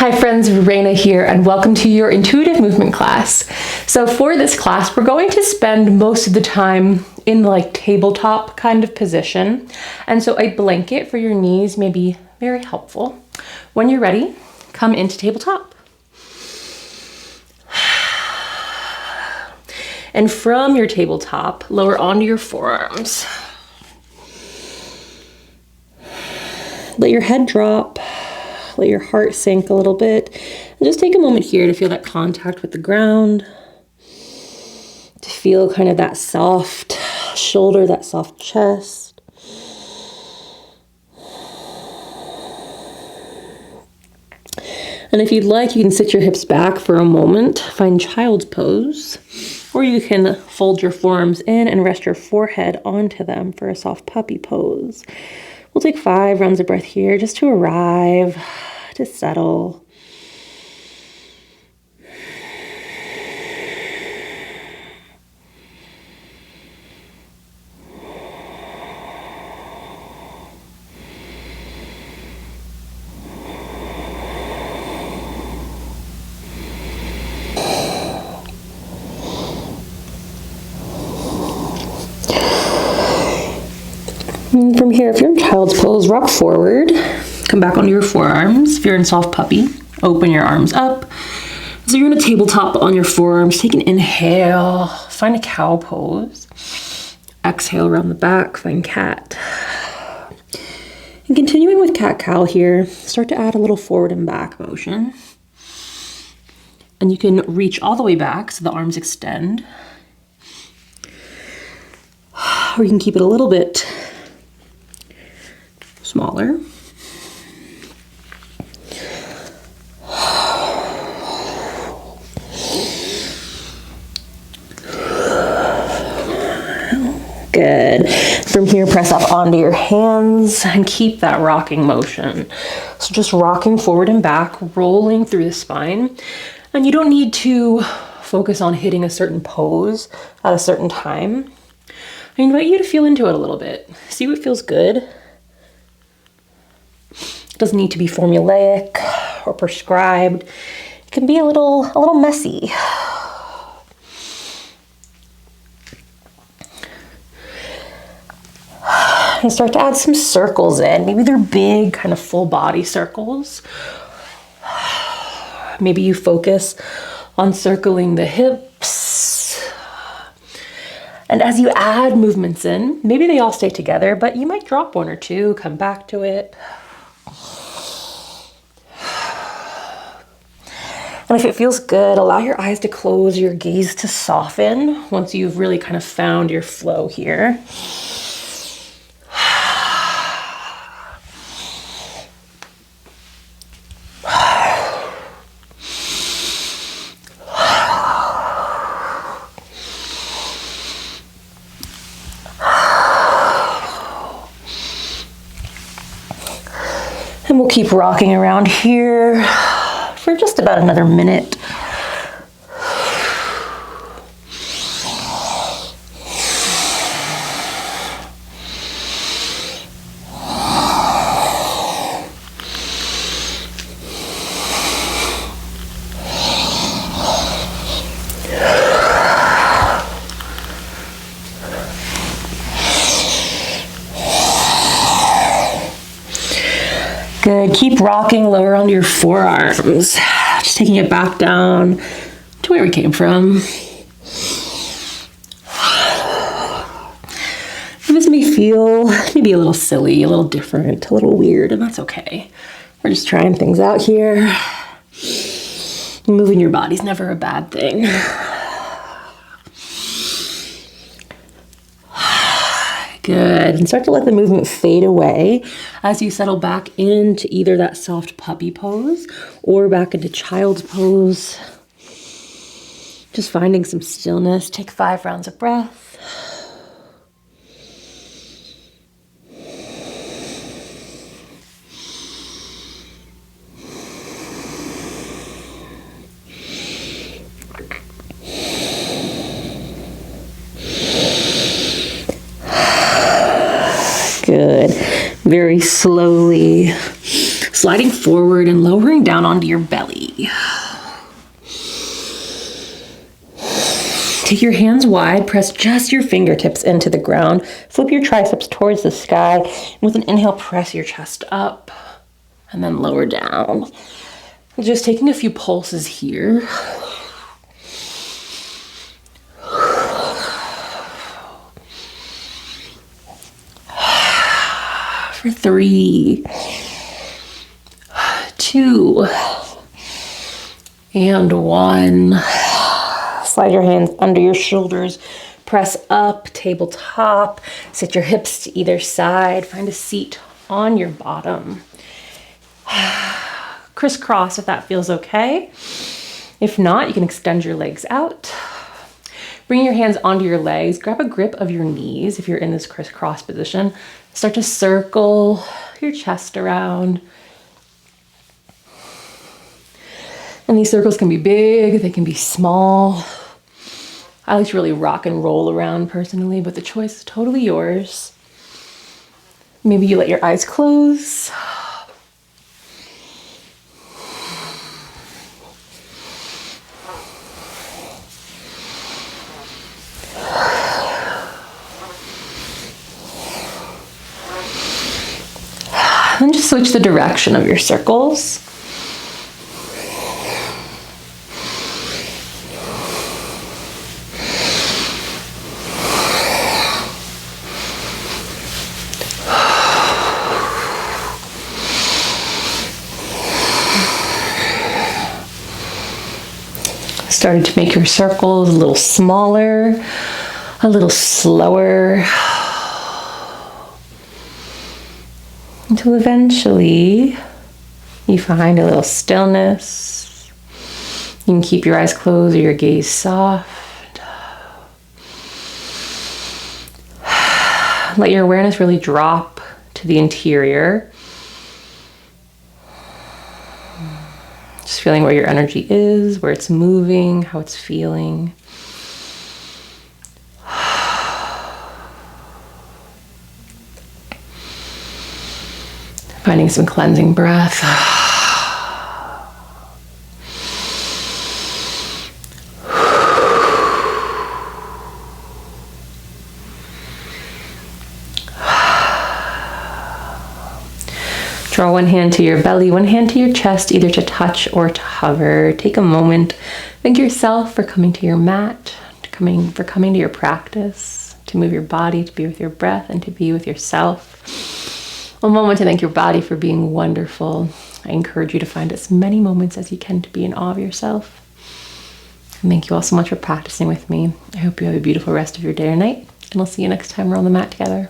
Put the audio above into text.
Hi friends, Reyna here and welcome to your intuitive movement class. So for this class, we're going to spend most of the time in like tabletop kind of position. And so a blanket for your knees may be very helpful. When you're ready, come into tabletop. And from your tabletop, lower onto your forearms. Let your head drop. Let your heart sink a little bit. And just take a moment here to feel that contact with the ground. To feel kind of that soft shoulder, that soft chest. And if you'd like, you can sit your hips back for a moment. Find child's pose. Or you can fold your forearms in and rest your forehead onto them for a soft puppy pose. We'll take 5 rounds of breath here just to arrive, to settle. And from here, if you're in child's pose, rock forward, come back onto your forearms. If you're in soft puppy, open your arms up. So you're in a tabletop on your forearms. Take an inhale, find a cow pose. Exhale around the back, find cat. And continuing with cat-cow here, start to add a little forward and back motion. And you can reach all the way back so the arms extend. Or you can keep it a little bit smaller. Good. From here, press up onto your hands and keep that rocking motion. So just rocking forward and back, rolling through the spine. And you don't need to focus on hitting a certain pose at a certain time. I invite you to feel into it a little bit. See what feels good. Doesn't need to be formulaic or prescribed. It can be a little messy. And start to add some circles in. Maybe they're big, kind of full body circles. Maybe you focus on circling the hips. And as you add movements in, maybe they all stay together, but you might drop one or two, come back to it. And if it feels good, allow your eyes to close, your gaze to soften once you've really kind of found your flow here. And we'll keep rocking around here for just about another minute. Good, keep rocking lower onto your forearms. Just taking it back down to where we came from. And this may feel maybe a little silly, a little different, a little weird, and that's okay. We're just trying things out here. Moving your body's never a bad thing. Good, and start to let the movement fade away as you settle back into either that soft puppy pose or back into child's pose. Just finding some stillness. Take 5 rounds of breath. very slowly sliding forward and lowering down onto your belly. Take your hands wide, press just your fingertips into the ground, flip your triceps towards the sky, and with an inhale, press your chest up, and then lower down. Just taking a few pulses here. For 3, 2, and 1. Slide your hands under your shoulders, press up, tabletop, sit your hips to either side, find a seat on your bottom. Crisscross if that feels okay. If not, you can extend your legs out. Bring your hands onto your legs, grab a grip of your knees if you're in this crisscross position. Start to circle your chest around. And these circles can be big, they can be small. I like to really rock and roll around personally, but the choice is totally yours. Maybe you let your eyes close. And just switch the direction of your circles. Started to make your circles a little smaller, a little slower, until eventually you find a little stillness. You can keep your eyes closed or your gaze soft. Let your awareness really drop to the interior. Just feeling where your energy is, where it's moving, how it's feeling. Finding some cleansing breath. Draw one hand to your belly, one hand to your chest, either to touch or to hover. Take a moment. Thank yourself for coming to your mat, for coming to your practice, to move your body, to be with your breath, and to be with yourself. A moment to thank your body for being wonderful. I encourage you to find as many moments as you can to be in awe of yourself. And thank you all so much for practicing with me. I hope you have a beautiful rest of your day or night, and I'll see you next time we're on the mat together.